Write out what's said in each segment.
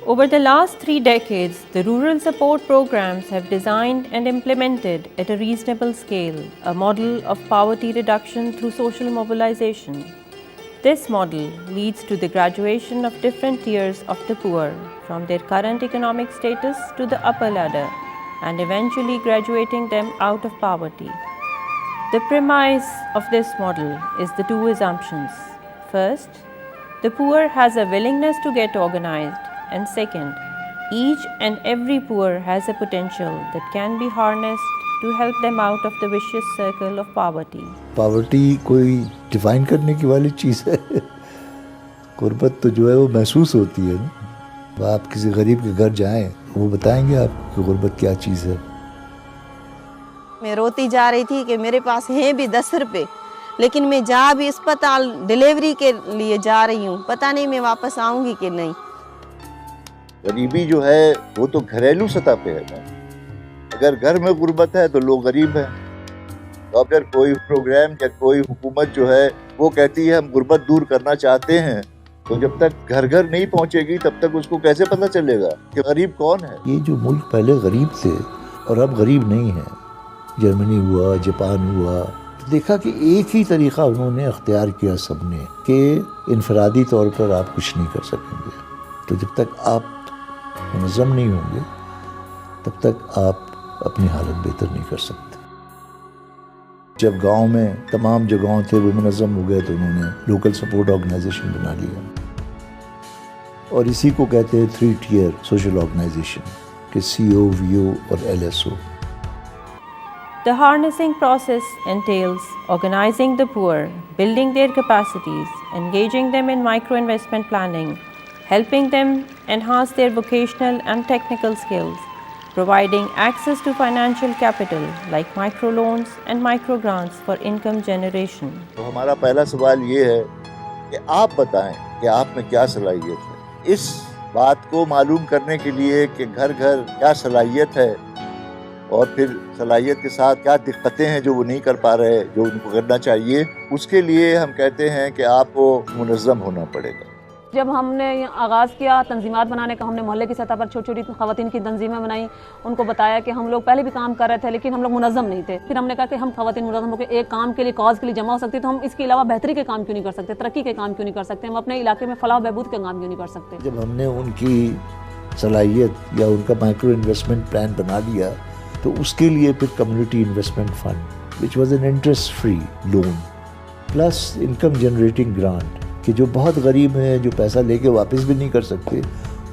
Over the last 3 decades, the rural support programs have designed and implemented at a reasonable scale a model of poverty reduction through social mobilization. This model leads to the graduation of different tiers of the poor from their current economic status to the upper ladder and eventually graduating them out of poverty. The premise of this model is the 2 assumptions. First, the poor has a willingness to get organized, and second, each and every poor has a potential that can be harnessed to help them out of the vicious circle of poverty. Poverty कोई define करने की वाली चीज़ है। गुर्बत तो जो है वो महसूस होती है ना। आप किसी गरीब के घर जाएं, वो बताएंगे आपको गुर्बत क्या चीज़ है। मैं रोती जा रही थी कि मेरे पास हैं भी 10 रुपए, लेकिन मैं जा भी अस्पताल डिलीवरी के लिए जा रही हूँ, पता नहीं मैं वापस आऊँगी कि नहीं। गरीबी जो है वो तो घरेलू सतह पे है ना। अगर घर में गुर्बत है तो लोग गरीब हैं। तो अगर कोई प्रोग्राम या कोई हुकूमत जो है वो कहती है हम गुर्बत दूर करना चाहते हैं, तो जब तक घर घर नहीं पहुंचेगी तब तक उसको कैसे पता चलेगा कि गरीब कौन है। ये जो मुल्क पहले गरीब थे और अब गरीब नहीं है, जर्मनी हुआ, जापान हुआ, तो देखा कि एक ही तरीका उन्होंने अख्तियार किया सबने कि इनफरादी तौर पर आप कुछ नहीं कर सकेंगे। तो जब तक आप मुनज़्ज़म नहीं होंगे तब तक आप अपनी हालत बेहतर नहीं कर सकते। जब गांव में तमाम जो गांव थे वो मुनज़्ज़म हो गए तो उन्होंने लोकल सपोर्ट ऑर्गेनाइजेशन बना लिया, और इसी को कहते हैं 3 tier सोशल ऑर्गेनाइजेशन के CO, VO और LSO। The harnessing process entails organizing the poor, building their capacities, engaging them in micro-investment planning, helping them enhance their vocational and technical skills, providing access to financial capital like microloans and microgrants for income generation. तो हमारा पहला सवाल ये है कि आप बताएं कि आप में क्या सलाहियत है। इस बात को मालूम करने के लिए कि घर घर क्या सलाहियत है और फिर सलाहियत के साथ क्या दिक्कतें हैं जो वो नहीं कर पा रहे, जो उनको करना चाहिए, उसके लिए हम कहते हैं कि आपको मुनज़्ज़म होना पड़ेगा। जब हमने आगाज़ किया तंजीमात बनाने का, हमने मोहल्ले की सतह पर छोटी छोटी ख़वातीन की तंजीमें बनाई, उनको बताया कि हम लोग पहले भी काम कर रहे थे लेकिन हम लोग मुनज़्ज़म नहीं थे। फिर हमने कहा कि हम ख़वातीन मुनज़्ज़म होकर एक काम के लिए, कॉज के लिए जमा हो सकती, तो हम इसके अलावा बेहतरी के काम क्यों नहीं कर सकते, तरक्की के काम क्यों नहीं कर सकते, हम अपने इलाके में फलाह बहबूद के काम क्यों नहीं कर सकते। जब हमने उनकी सलाहियत या उनका माइक्रो इन्वेस्टमेंट प्लान बना लिया तो उसके लिए फिर community investment fund which was an interest free loan plus income generating grant कि जो बहुत गरीब हैं, जो पैसा लेके वापस भी नहीं कर सकते,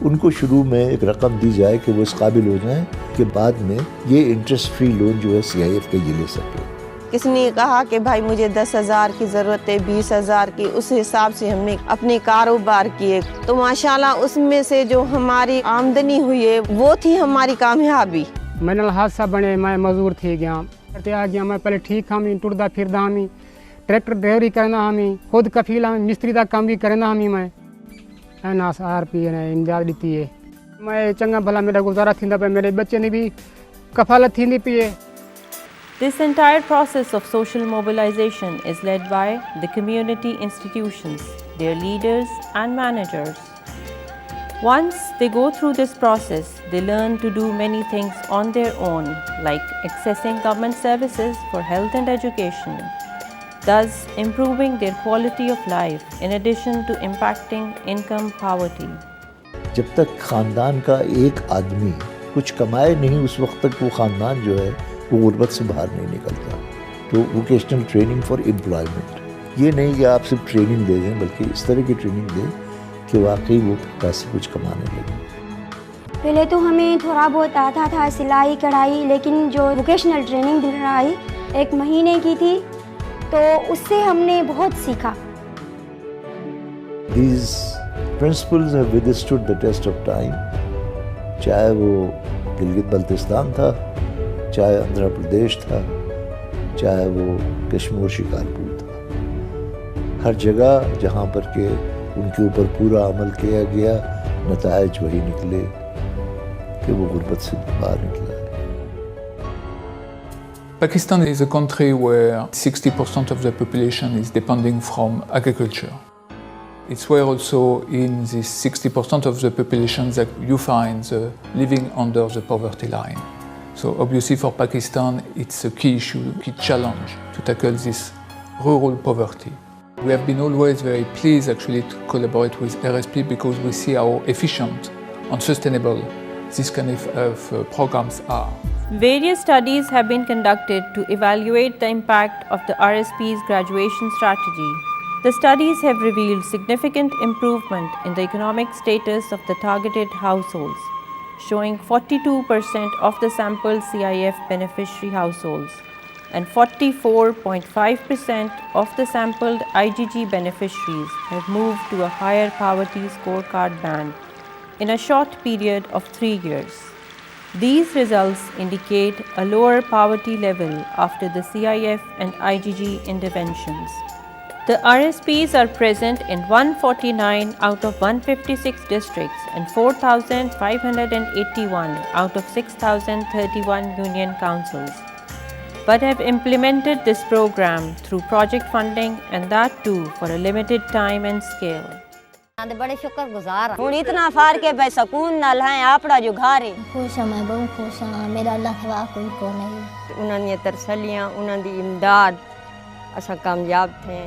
उनको शुरू में एक रकम दी जाए कि वो इस काबिल हो जाएं कि बाद में ये इंटरेस्ट फ्री लोन जो है CIF के ये ले सके। किसने कहा कि भाई मुझे 10,000 की ज़रूरत है, 20,000 की, उस हिसाब से हमने अपने कारोबार किए, तो माशाल्लाह उसमें से जो हमारी आमदनी हुई है वो थी हमारी कामयाबी। मैंने हादसा बने, मैं मजदूर थी गया करते आ गया, मैं पहले ठीक हमी टुरदा फिरदा हमी, ट्रैक्टर ड्राइवरी करना हमी, खुद कफील हमी, मिस्त्री का काम भी करना हमी, मैं ना RP ने इमदाद दी है, मैं चंगा भला मेरा गुजारा थींदा पे, मेरे बच्चे ने भी कफालत थींदी पिए। This entire process of social mobilization is led by the community institutions, their leaders and managers. Once they go through this process, they learn to do many things on their own, like accessing government services for health and education, thus improving their quality of life in addition to impacting income poverty. जब तक ख़ानदान का एक आदमी कुछ कमाए नहीं उस वक्त तक वो ख़ानदान जो है वो गुर्बत से बाहर नहीं निकलता। तो वोकेशनल ट्रेनिंग फॉर एम्प्लॉयमेंट, ये नहीं कि आप सिर्फ ट्रेनिंग दे दें, बल्कि इस तरह की ट्रेनिंग दें कि वाकई वो पैसे कुछ कमाने लगे। पहले तो हमें थोड़ा बहुत आता था सिलाई कढ़ाई, लेकिन जो वोकेशनल ट्रेनिंग दिलाई 1 महीने की थी तो उससे हमने बहुत सीखा। These principles have withstood the test of time, चाहे वो गिलगित बल्तिस्तान था, चाहे आंध्र प्रदेश था, चाहे वो कश्मीर शिकारपुर था, हर जगह जहाँ पर के उनके ऊपर पूरा अमल किया गया, नताइज वही निकले कि वो गुर्बत से बाहर निकला है। Pakistan is a country where 60% of the population is depending from agriculture. It's where also in this 60% of the population that you find living under the poverty line. So obviously for Pakistan, it's a key issue, key challenge to tackle this rural poverty. We have been always very pleased actually to collaborate with RSP because we see how efficient and sustainable these kind of programs are. Various studies have been conducted to evaluate the impact of the RSP's graduation strategy. The studies have revealed significant improvement in the economic status of the targeted households, showing 42% of the sampled CIF beneficiary households and 44.5% of the sampled IGG beneficiaries have moved to a higher poverty scorecard band in a short period of 3 years. These results indicate a lower poverty level after the CIF and IGG interventions. The RSPs are present in 149 out of 156 districts and 4,581 out of 6,031 union councils, but have implemented this program through project funding, and that too for a limited time and scale. बड़े शुक्र गुजार हूँ इतना फार के भाई सकून नाल है आपड़ा जो घर है खुश हाँ मैं बहुत खुश हाँ मेरा अल्लाह के वाह कोई को नहीं उन्होंने तरसलियाँ उन्होंने इमदाद असा कामयाब थे।